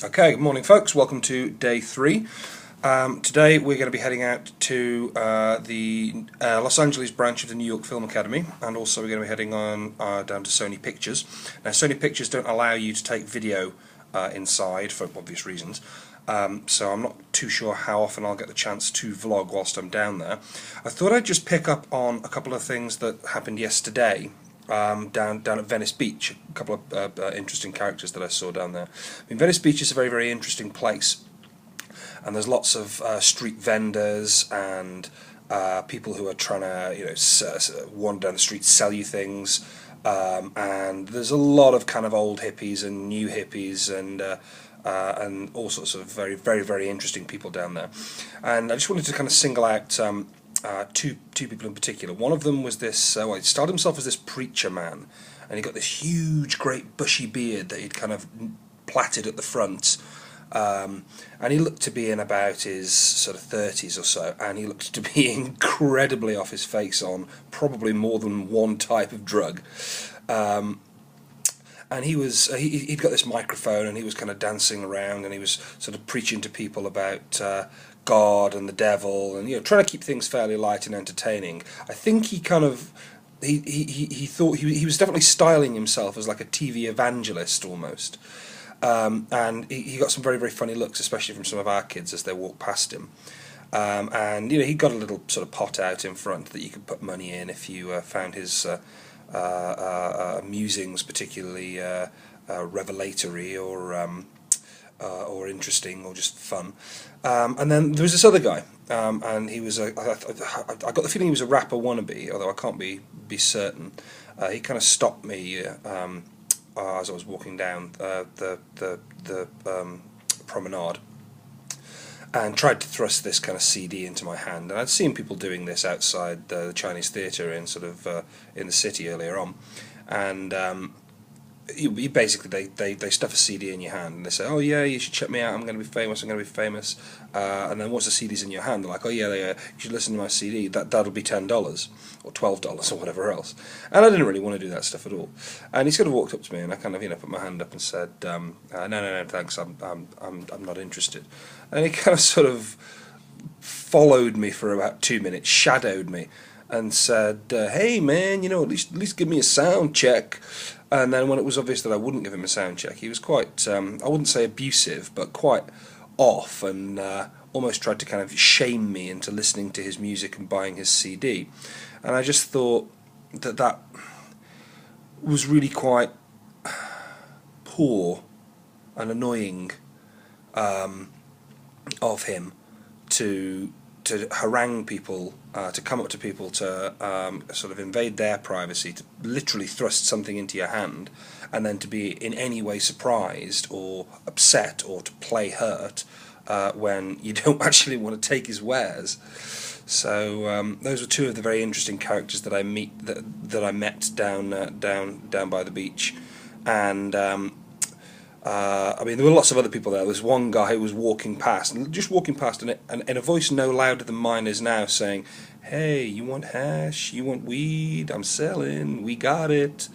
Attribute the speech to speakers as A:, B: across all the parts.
A: Okay, good morning folks, welcome to day 3. Today we're going to be heading out to the Los Angeles branch of the New York Film Academy, and also we're going to be heading on down to Sony Pictures. Now Sony Pictures don't allow you to take video inside for obvious reasons, so I'm not too sure how often I'll get the chance to vlog whilst I'm down there. I thought I'd just pick up on a couple of things that happened yesterday. Down at Venice Beach, a couple of interesting characters that I saw down there. I mean, Venice Beach is a very, very interesting place, and there's lots of street vendors and people who are trying to, wander down the street, sell you things, and there's a lot of kind of old hippies and new hippies and all sorts of very, very, very interesting people down there. And I just wanted to kind of single out two people in particular. One of them was this, he styled himself as this preacher man, and he got this huge, great, bushy beard that he'd kind of plaited at the front, and he looked to be in about his sort of 30s or so, and he looked to be incredibly off his face on probably more than one type of drug. And he'd got this microphone, and he was kind of dancing around, and he was sort of preaching to people about God and the devil, and trying to keep things fairly light and entertaining. I think he kind of he thought he was definitely styling himself as like a TV evangelist almost, and he got some very, very funny looks, especially from some of our kids as they walked past him. And he got a little sort of pot out in front that you could put money in if you found his musings particularly revelatory or interesting or just fun. And then there was this other guy, and he was I got the feeling he was a rapper wannabe, although I can't be certain. He kind of stopped me as I was walking down the promenade, and tried to thrust this kind of CD into my hand. And I'd seen people doing this outside the Chinese theatre in in the city earlier on, and you basically they stuff a CD in your hand and they say, oh yeah, you should check me out, I'm going to be famous, and then once the CD's in your hand, they're like, oh yeah, you should listen to my CD, that'll be $10 or $12 or whatever else. And I didn't really want to do that stuff at all, and he sort of walked up to me, and I kind of put my hand up and said, no thanks, I'm not interested. And he kind of sort of followed me for about 2 minutes, shadowed me, and said, hey man, at least give me a sound check. And then when it was obvious that I wouldn't give him a sound check, he was quite, I wouldn't say abusive, but quite off, and almost tried to kind of shame me into listening to his music and buying his CD. And I just thought that was really quite poor and annoying of him to harangue people, to come up to people, to sort of invade their privacy, to literally thrust something into your hand, and then to be in any way surprised or upset or to play hurt when you don't actually want to take his wares. So those were two of the very interesting characters that I met down by the beach, and I mean, there were lots of other people there. There was one guy who was walking past, and in a voice no louder than mine is now, saying, hey, you want hash? You want weed? I'm selling. We got it.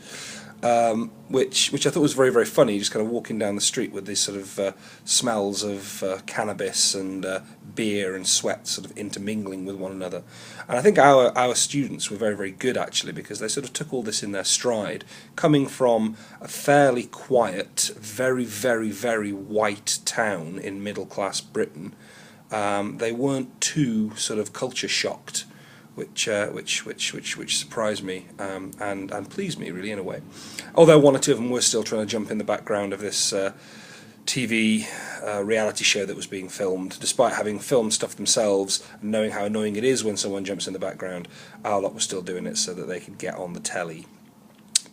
A: Which I thought was very, very funny, just kind of walking down the street with these sort of smells of cannabis and beer and sweat sort of intermingling with one another. And I think our students were very, very good, actually, because they sort of took all this in their stride, coming from a fairly quiet, very, very, very white town in middle-class Britain. They weren't too sort of culture shocked, which surprised me and pleased me, really, in a way. Although one or two of them were still trying to jump in the background of this TV reality show that was being filmed, despite having filmed stuff themselves and knowing how annoying it is when someone jumps in the background. Our lot was still doing it so that they could get on the telly.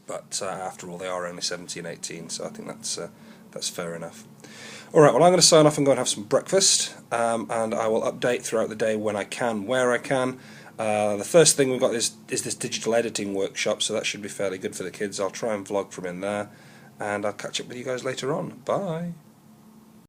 A: But after all, they are only 17, 18, so I think that's fair enough. Alright, well, I'm going to sign off and go and have some breakfast, and I will update throughout the day when I can, where I can. The first thing we've got is this digital editing workshop, so that should be fairly good for the kids. I'll try and vlog from in there, and I'll catch up with you guys later on. Bye!